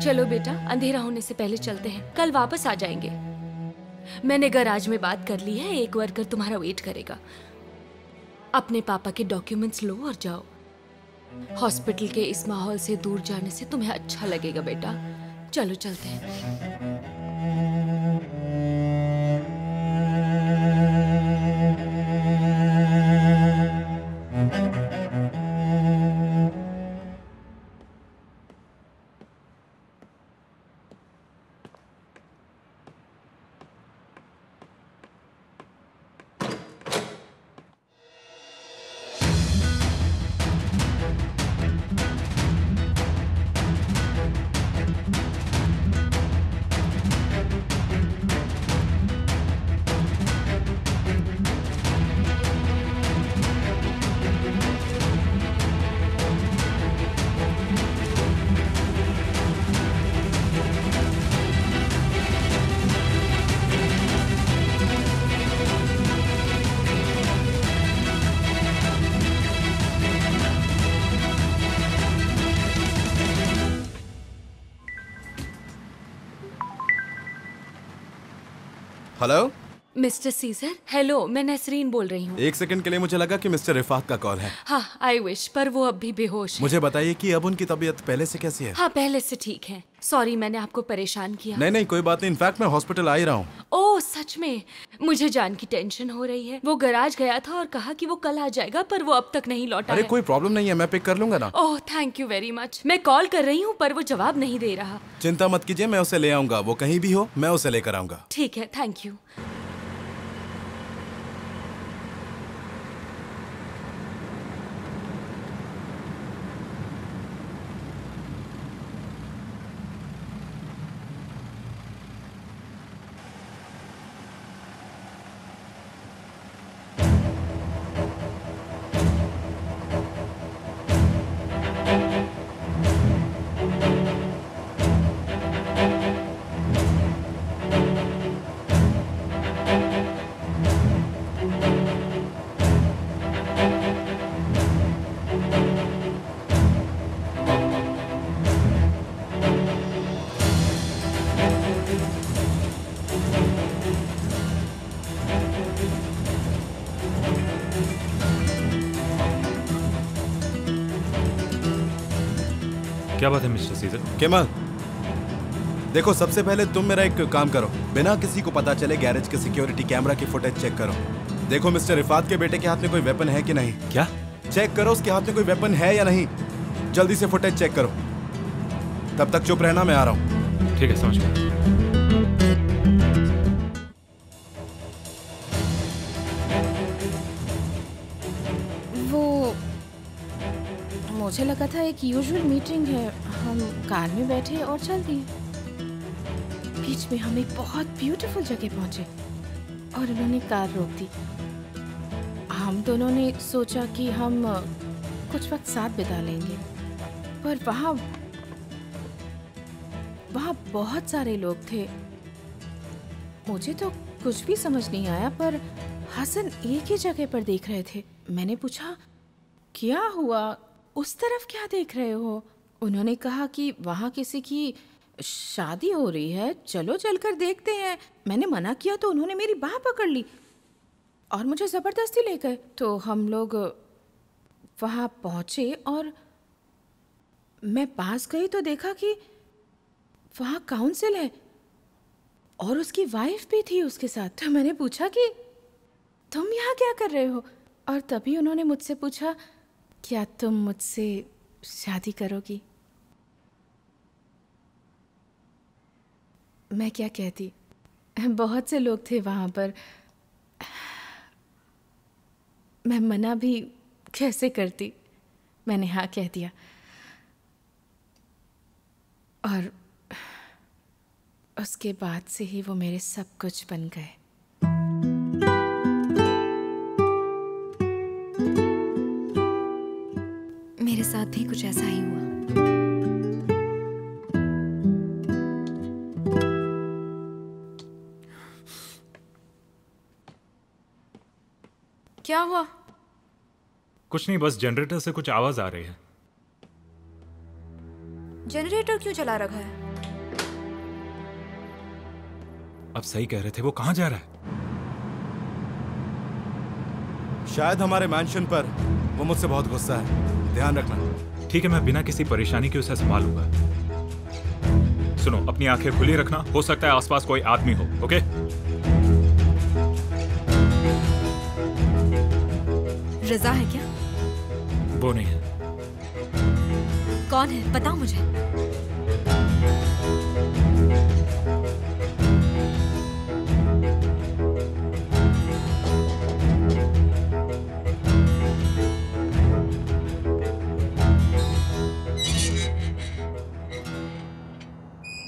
चलो बेटा, अंधेरा होने से पहले चलते हैं, कल वापस आ जाएंगे। मैंने गैराज में बात कर ली है, एक वर्कर तुम्हारा वेट करेगा। अपने पापा के डॉक्यूमेंट्स लो और जाओ। हॉस्पिटल के इस माहौल से दूर जाने से तुम्हें अच्छा लगेगा बेटा। चलो चलते हैं। Hello mister scissor. हेलो, मैं नसरीन बोल रही हूँ। एक सेकंड के लिए मुझे लगा कि मिस्टर रिफात का कॉल है। हाँ, आई विश, पर वो अब भी बेहोश है। मुझे बताइए कि अब उनकी तबीयत पहले से कैसी है? हाँ, पहले से ठीक है। सॉरी मैंने आपको परेशान किया। नहीं नहीं, कोई बात नहीं। इनफैक्ट मैं हॉस्पिटल आ ही रहा हूँ। ओह सच में? मुझे जान की टेंशन हो रही है। वो गैराज गया था और कहा कि वो कल आ जाएगा, पर वो अब तक नहीं लौटा अरे है। कोई प्रॉब्लम नहीं है, मैं पिक कर लूंगा ना। Oh thank you very much. मैं कॉल कर रही हूँ पर वो जवाब नहीं दे रहा। चिंता मत कीजिए, मैं उसे ले आऊंगा। वो कहीं भी हो मैं उसे लेकर आऊंगा। ठीक है, थैंक यू। क्या बात है मिस्टर सीजर? केमल देखो, सबसे पहले तुम मेरा एक काम करो। बिना किसी को पता चले गैरेज के सिक्योरिटी कैमरा की फुटेज चेक करो। देखो मिस्टर रिफात के बेटे के हाथ में कोई वेपन है कि नहीं। क्या? चेक करो उसके हाथ में कोई वेपन है या नहीं। जल्दी से फुटेज चेक करो। तब तक चुप रहना, मैं आ रहा हूँ। ठीक है, समझ गया। मुझे लगा था एक यूजुअल मीटिंग है, हम कार में बैठे और चल दिए। बीच में हम एक बहुत ब्यूटीफुल जगह पहुंचे और उन्होंने कार रोक दी। हम दोनों ने सोचा कि हम कुछ वक्त साथ बिता लेंगे, पर वहाँ बहुत सारे लोग थे। मुझे तो कुछ भी समझ नहीं आया, पर हसन एक ही जगह पर देख रहे थे। मैंने पूछा क्या हुआ, उस तरफ क्या देख रहे हो? उन्होंने कहा कि वहाँ किसी की शादी हो रही है, चलो चलकर देखते हैं। मैंने मना किया तो उन्होंने मेरी बाह पकड़ ली और मुझे ज़बरदस्ती ले गए। तो हम लोग वहाँ पहुँचे और मैं पास गई तो देखा कि वहाँ काउंसिल है और उसकी वाइफ भी थी उसके साथ। तो मैंने पूछा कि तुम यहाँ क्या कर रहे हो? और तभी उन्होंने मुझसे पूछा, क्या तुम मुझसे शादी करोगी? मैं क्या कहती? बहुत से लोग थे वहाँ पर, मैं मना भी कैसे करती। मैंने हाँ कह दिया और उसके बाद से ही वो मेरे सब कुछ बन गए। मेरे साथ भी कुछ ऐसा ही हुआ। क्या हुआ? कुछ नहीं, बस जनरेटर से कुछ आवाज आ रही है। जनरेटर क्यों चला रखा है? अब सही कह रहे थे, वो कहाँ जा रहा है? शायद हमारे मैंशन पर। वो मुझसे बहुत गुस्सा है, ध्यान रखना। ठीक है, मैं बिना किसी परेशानी के उसे संभालूंगा। सुनो, अपनी आंखें खुली रखना, हो सकता है आसपास कोई आदमी हो। ओके? रजा है क्या? वो नहीं है। कौन है, बताओ मुझे।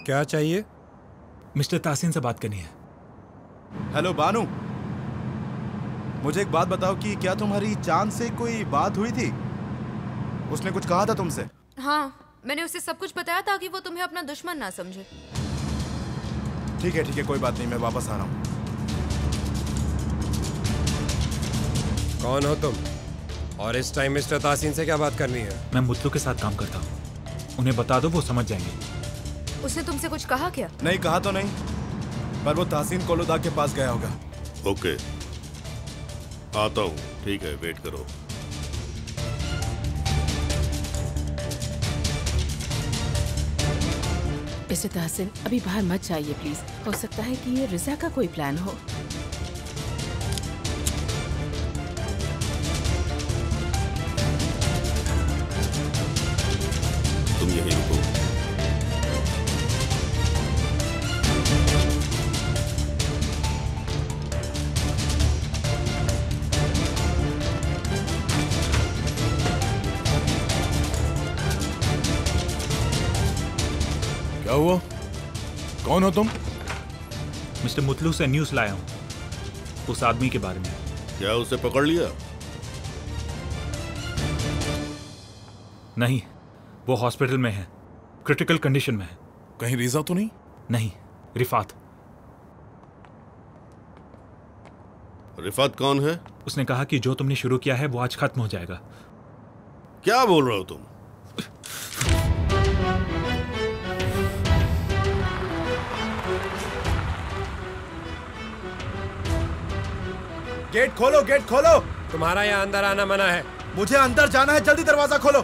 क्या चाहिए? मिस्टर तासीन से बात करनी है। हेलो बानू, मुझे एक बात बताओ कि क्या तुम्हारी चांद से कोई बात हुई थी? उसने कुछ कहा था तुमसे? हाँ, मैंने उसे सब कुछ बताया ताकि वो तुम्हें अपना दुश्मन ना समझे। ठीक है, कोई बात नहीं, मैं वापस आ रहा हूँ। कौन हो तुम? और इस टाइम मिस्टर तासीन से क्या बात करनी है? मैं मुतलू के साथ काम करता हूँ, उन्हें बता दो, वो समझ जाएंगे। उसने तुमसे कुछ कहा क्या? नहीं, कहा तो नहीं, पर वो तासीन कोलोदा के पास गया होगा। ओके, आता हूँ। ठीक है, वेट करो। मिस्टर ताहसिन, अभी बाहर मत जाइए प्लीज। हो सकता है कि ये रिजा का कोई प्लान हो। तुम यहीं रुको। क्या हुआ? कौन हो तुम? मिस्टर मुतलू से न्यूज़ लाया हूँ, उस आदमी के बारे में। क्या उसे पकड़ लिया? नहीं, वो हॉस्पिटल में है, क्रिटिकल कंडीशन में है। कहीं रिजा तो नहीं? नहीं, रिफात। रिफात कौन है? उसने कहा कि जो तुमने शुरू किया है वो आज खत्म हो जाएगा। क्या बोल रहे हो तुम? गेट खोलो, गेट खोलो। तुम्हारा यहाँ अंदर आना मना है। मुझे अंदर जाना है, जल्दी दरवाजा खोलो।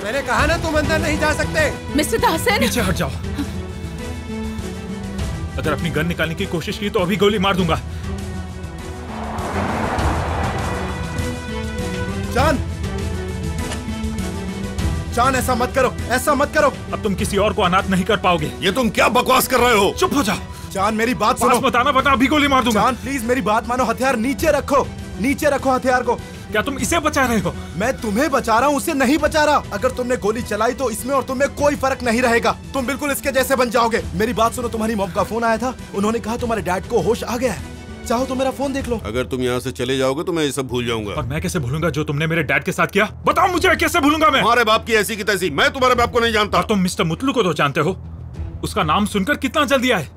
मैंने कहा ना तुम अंदर नहीं जा सकते। मिस्टर ताहसिन, पीछे हट जाओ। अगर अपनी गन निकालने की कोशिश की तो अभी गोली मार दूंगा। जान, ऐसा मत करो, ऐसा मत करो। अब तुम किसी और को अनाथ नहीं कर पाओगे। ये तुम क्या बकवास कर रहे हो? चुप हो जाओ। जान, मेरी बात सुनो। मत आना, वरना अभी गोली मार दूंगा। जान प्लीज मेरी बात मानो, हथियार नीचे रखो, नीचे रखो हथियार को। क्या तुम इसे बचा रहे हो? मैं तुम्हें बचा रहा हूँ, उसे नहीं बचा रहा। अगर तुमने गोली चलाई तो इसमें और तुम्हें कोई फर्क नहीं रहेगा, तुम बिल्कुल इसके जैसे बन जाओगे। मेरी बात सुनो, तुम्हारी मॉम का फोन आया था, उन्होंने कहा तुम्हारे डैड को होश आ गया है। चाहो तो मेरा फोन देख लो। अगर तुम यहाँ से चले जाओगे तो मैं ये सब भूल जाऊंगा। और मैं कैसे भूलूंगा जो तुमने मेरे डैड के साथ किया? बताओ मुझे, कैसे भूलूंगा मैं? तुम्हारे बाप की ऐसी की तैसी, मैं तुम्हारे बाप को नहीं जानता। और तुम मिस्टर मुतलू को तो जानते हो, उसका नाम सुनकर कितना जल्दी आए।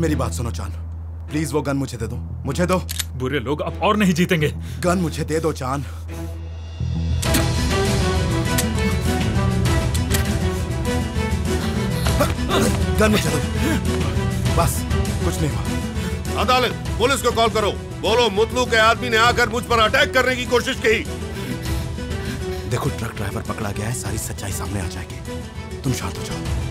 मेरी बात सुनो चान, प्लीज वो गन मुझे दे दो, मुझे दो। बुरे लोग अब और नहीं जीतेंगे। गन मुझे दे दो चान। गन मुझे दो, बस कुछ नहीं हुआ। अदालत, पुलिस को कॉल करो, बोलो मुतलू के आदमी ने आकर मुझ पर अटैक करने की कोशिश की। देखो ट्रक ड्राइवर पकड़ा गया है, सारी सच्चाई सामने आ जाएगी, तुम शांत हो जाओ।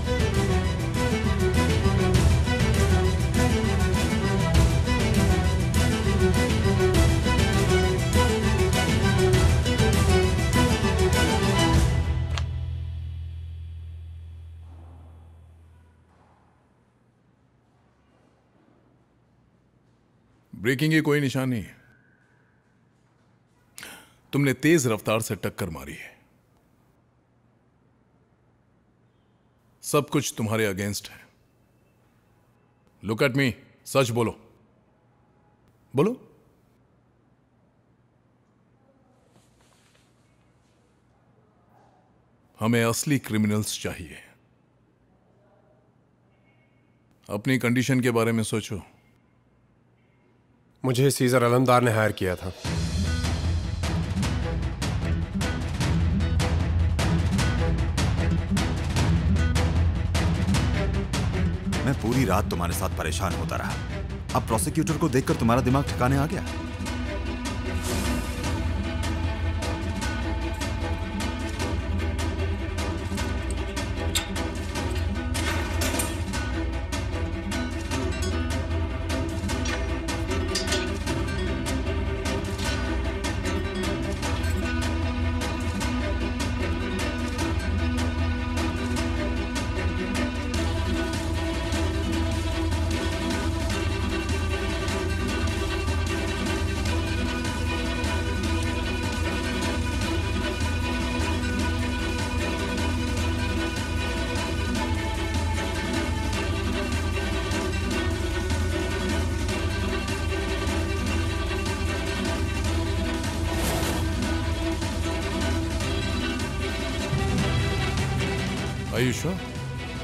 ब्रेकिंग की कोई निशान नहीं है। तुमने तेज रफ्तार से टक्कर मारी है। सब कुछ तुम्हारे अगेंस्ट है। लुक एट मी, सच बोलो, बोलो। हमें असली क्रिमिनल्स चाहिए। अपनी कंडीशन के बारे में सोचो। मुझे सीजर अलमदार ने हायर किया था। मैं पूरी रात तुम्हारे साथ परेशान होता रहा। अब प्रोसिक्यूटर को देखकर तुम्हारा दिमाग ठिकाने आ गया?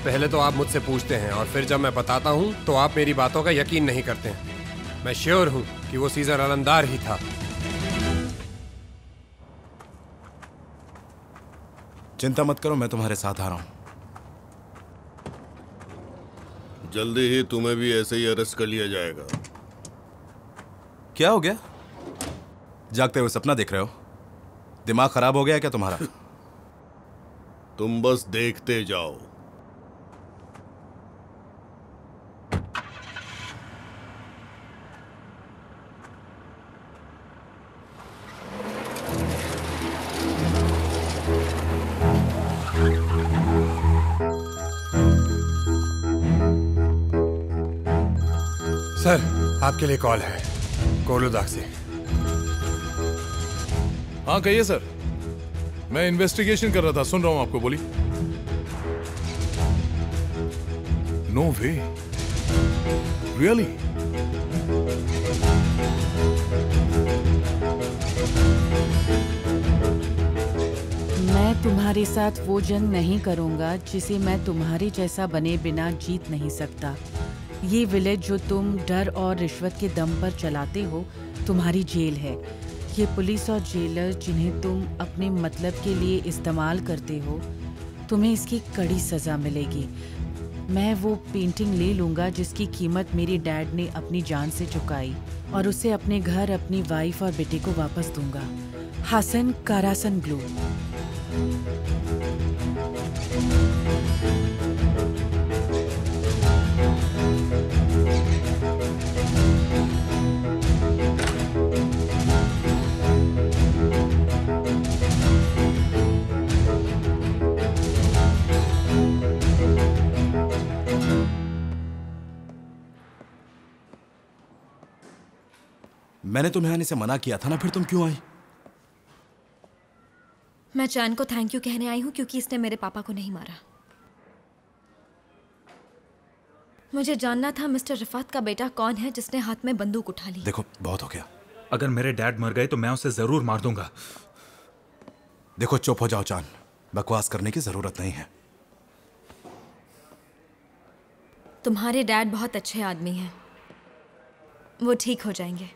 पहले तो आप मुझसे पूछते हैं और फिर जब मैं बताता हूं तो आप मेरी बातों का यकीन नहीं करते हैं। मैं श्योर हूं कि वो सीजर अलंदार ही था। चिंता मत करो, मैं तुम्हारे साथ आ रहा हूं। जल्दी ही तुम्हें भी ऐसे ही अरेस्ट कर लिया जाएगा। क्या हो गया? जागते हुए सपना देख रहे हो? दिमाग खराब हो गया क्या तुम्हारा? तुम बस देखते जाओ। सर, आपके लिए कॉल है कोलुदाग से। हाँ कहिए सर, मैं इन्वेस्टिगेशन कर रहा था, सुन रहा हूं आपको, बोलिए। नो वे, रियली? मैं तुम्हारे साथ वो जंग नहीं करूंगा जिसे मैं तुम्हारे जैसा बने बिना जीत नहीं सकता। ये विलेज जो तुम डर और रिश्वत के दम पर चलाते हो, तुम्हारी जेल है। ये पुलिस और जेलर जिन्हें तुम अपने मतलब के लिए इस्तेमाल करते हो, तुम्हें इसकी कड़ी सज़ा मिलेगी। मैं वो पेंटिंग ले लूँगा जिसकी कीमत मेरे डैड ने अपनी जान से चुकाई, और उसे अपने घर, अपनी वाइफ और बेटे को वापस दूंगा। हसन कारासन ब्लू। मैंने तुम्हें आने से मना किया था ना, फिर तुम क्यों आई? मैं चान को थैंक यू कहने आई हूँ क्योंकि इसने मेरे पापा को नहीं मारा। मुझे जानना था मिस्टर रिफात का बेटा कौन है जिसने हाथ में बंदूक उठा ली। देखो, बहुत हो गया। अगर मेरे डैड मर गए तो मैं उसे जरूर मार दूंगा। देखो, चुप हो जाओ चान, बकवास करने की जरूरत नहीं है। तुम्हारे डैड बहुत अच्छे आदमी हैं, वो ठीक हो जाएंगे।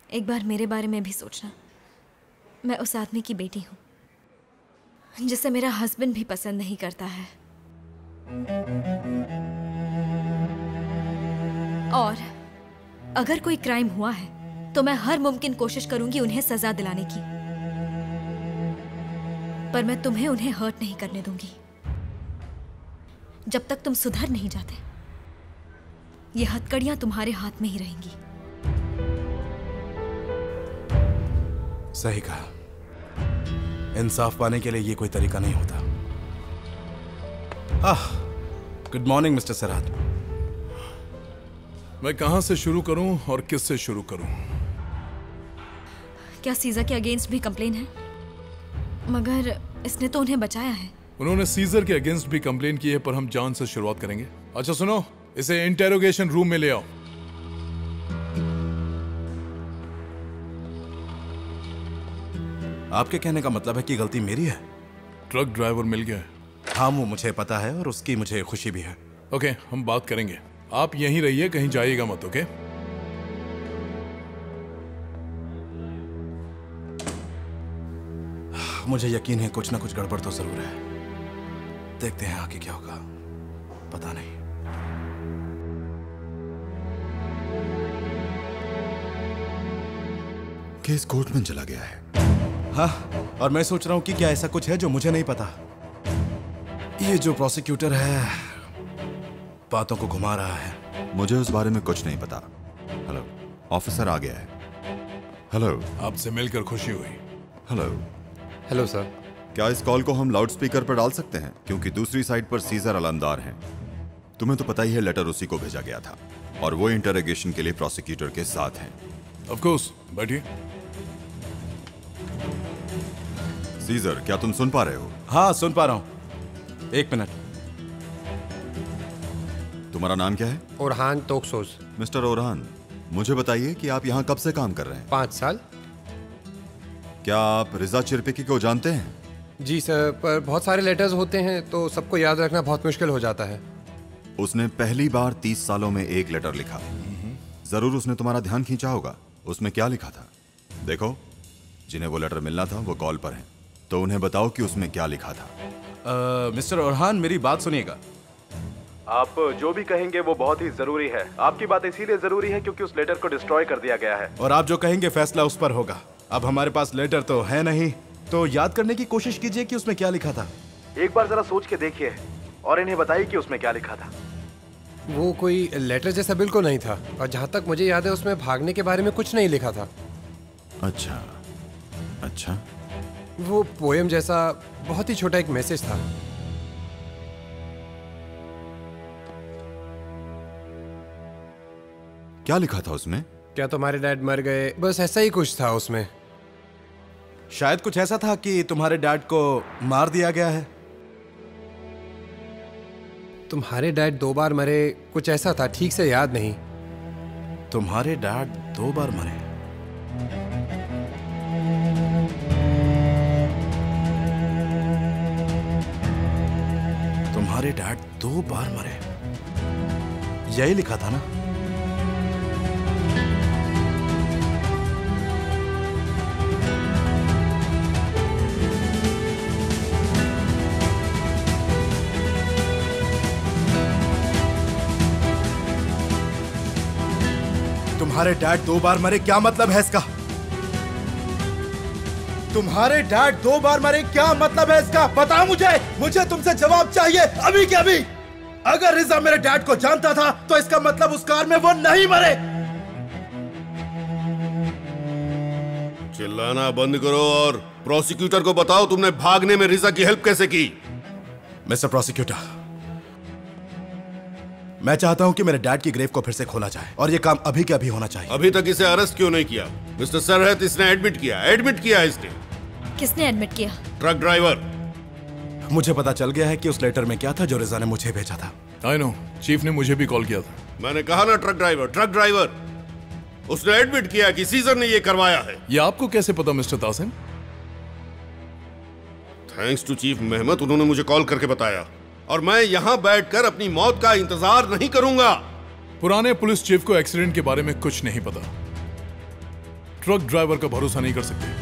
एक बार मेरे बारे में भी सोचना। मैं उस आदमी की बेटी हूं जिसे मेरा हस्बैंड भी पसंद नहीं करता है, और अगर कोई क्राइम हुआ है तो मैं हर मुमकिन कोशिश करूंगी उन्हें सजा दिलाने की, पर मैं तुम्हें उन्हें हर्ट नहीं करने दूंगी। जब तक तुम सुधर नहीं जाते, ये हथकड़ियां तुम्हारे हाथ में ही रहेंगी। सही कहा। इंसाफ पाने के लिए ये कोई तरीका नहीं होता। Good morning mister Sarad. मैं कहां से शुरू करूं और किससे शुरू करूं? क्या सीजर के अगेंस्ट भी कंप्लेन है? मगर इसने तो उन्हें बचाया है। उन्होंने सीजर के अगेंस्ट भी कंप्लेन की है, पर हम जान से शुरुआत करेंगे। अच्छा सुनो, इसे इंटेरोगेशन रूम में ले आओ। आपके कहने का मतलब है कि गलती मेरी है? ट्रक ड्राइवर मिल गया है। हाँ, वो मुझे पता है और उसकी मुझे खुशी भी है। ओके, हम बात करेंगे। आप यहीं रहिए, कहीं जाइएगा मत। ओके? मुझे यकीन है कुछ ना कुछ गड़बड़ तो जरूर है। देखते हैं आगे क्या होगा, पता नहीं। केस कोर्ट में चला गया है। हाँ, और मैं सोच रहा हूँ कि क्या ऐसा कुछ है जो मुझे नहीं पता। ये जो प्रोसिक्यूटर है बातों को घुमा रहा है। मुझे उस बारे में कुछ नहीं पता। हेलो, ऑफिसर आ गया है। हेलो, आपसे मिलकर खुशी हुई। हेलो। Hello sir. क्या इस कॉल को हम लाउड स्पीकर पर डाल सकते हैं? क्योंकि दूसरी साइड पर सीजर अलंदार हैं। तुम्हें तो पता ही है लेटर उसी को भेजा गया था और वो इंटरोगेशन के लिए प्रोसिक्यूटर के साथ हैं। ऑफ कोर्स, बैठिए। सीजर, क्या तुम सुन पा रहे हो? हाँ, सुन पा रहा हूँ। एक मिनट। तुम्हारा नाम क्या है? ओरहान तोक्सोस। मिस्टर ओरहान, मुझे बताइए कि आप यहाँ कब से काम कर रहे हैं? 5 साल। क्या आप रिजा चिरपिकी को जानते हैं? जी सर, पर बहुत सारे लेटर्स होते हैं तो सबको याद रखना बहुत मुश्किल हो जाता है। उसने पहली बार 30 सालों में एक लेटर लिखा। जरूर उसने तुम्हारा ध्यान खींचा होगा। उसमें क्या लिखा था? देखो, जिन्हें वो लेटर मिलना था वो कॉल पर हैं, तो उन्हें बताओ कि उसमें क्या लिखा था। मिस्टर ओरहान, मेरी बात सुनिएगा। आप जो भी कहेंगे वो बहुत ही जरूरी है। आपकी बात इसीलिए जरूरी है क्योंकि उस लेटर को डिस्ट्रॉय कर दिया गया है और आप जो कहेंगे फैसला उस पर होगा। अब हमारे पास लेटर तो है नहीं, तो याद करने की कोशिश कीजिए कि उसमें क्या लिखा था। एक बार जरा सोच के देखिए और इन्हें बताइए कि उसमें क्या लिखा था। वो कोई लेटर जैसा बिल्कुल नहीं था और जहाँ तक मुझे याद है उसमें भागने के बारे में कुछ नहीं लिखा था। अच्छा अच्छा। वो पोएम जैसा बहुत ही छोटा एक मैसेज था। क्या लिखा था उसमें? क्या तुम्हारे डैड मर गए, बस ऐसा ही कुछ था उसमें। शायद कुछ ऐसा था कि तुम्हारे डैड को मार दिया गया है। तुम्हारे डैड 2 बार मरे, कुछ ऐसा था, ठीक से याद नहीं। तुम्हारे डैड 2 बार मरे? तुम्हारे डैड 2 बार मरे, यही लिखा था ना? तुम्हारे डैड 2 बार मरे, क्या मतलब है इसका? तुम्हारे डैड 2 बार मरे, क्या मतलब है इसका? बताओ मुझे तुमसे जवाब चाहिए अभी के अभी। अगर रिजा मेरे डैड को जानता था तो इसका मतलब उस कार में वो नहीं मरे। चिल्लाना बंद करो और प्रोसिक्यूटर को बताओ तुमने भागने में रिजा की हेल्प कैसे की। मिस्टर प्रोसिक्यूटर, मैं चाहता हूं कि मेरे डैड की ग्रेव को फिर से खोला जाए और ये काम अभी के अभी होना चाहिए। अभी तक इसे अरेस्ट क्यों नहीं किया? मिस्टर सरहद, इसने एडमिट किया इसने। किसने एडमिट किया? Truck driver. मुझे पता चल गया है कि उस लेटर में क्या था जो रिजा ने मुझे भेजा था। आई नो, चीफ ने मुझे भी कॉल किया था। मैंने कहा ना ट्रक ड्राइवर। उसने एडमिट किया कि सीजर ने ये करवाया है। ये आपको कैसे पता मिस्टर तासिम? थैंक्स टू चीफ मेहमत, उन्होंने मुझे कॉल करके बताया और मैं यहाँ बैठकर अपनी मौत का इंतजार नहीं करूंगा। पुराने पुलिस चीफ को एक्सीडेंट के बारे में कुछ नहीं पता। ट्रक ड्राइवर का भरोसा नहीं कर सकते।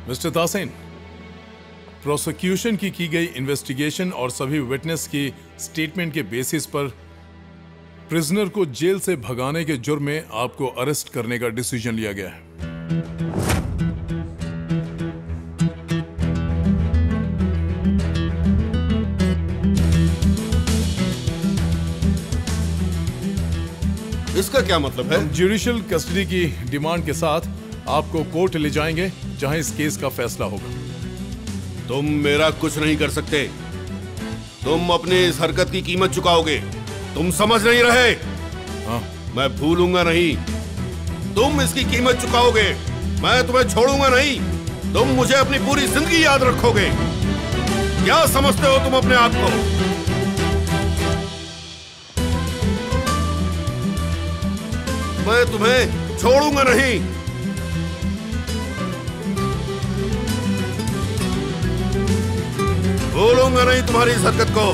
मिस्टर तासिन, प्रोसिक्यूशन की गई इन्वेस्टिगेशन और सभी विटनेस की स्टेटमेंट के बेसिस पर प्रिजनर को जेल से भगाने के जुर्म में आपको अरेस्ट करने का डिसीजन लिया गया है। इसका क्या मतलब है? हम जुडिशियल कस्टडी की डिमांड के साथ आपको कोर्ट ले जाएंगे जहां इस केस का फैसला होगा। तुम मेरा कुछ नहीं कर सकते। तुम अपने इस हरकत की कीमत चुकाओगे। तुम समझ नहीं रहे? हाँ। मैं भूलूंगा नहीं। तुम इसकी कीमत चुकाओगे। मैं तुम्हें छोड़ूंगा नहीं। तुम मुझे अपनी पूरी जिंदगी याद रखोगे। क्या समझते हो तुम अपने आप को? मैं तुम्हें छोड़ूंगा नहीं। भूलूंगा नहीं तुम्हारी इस हरकत को।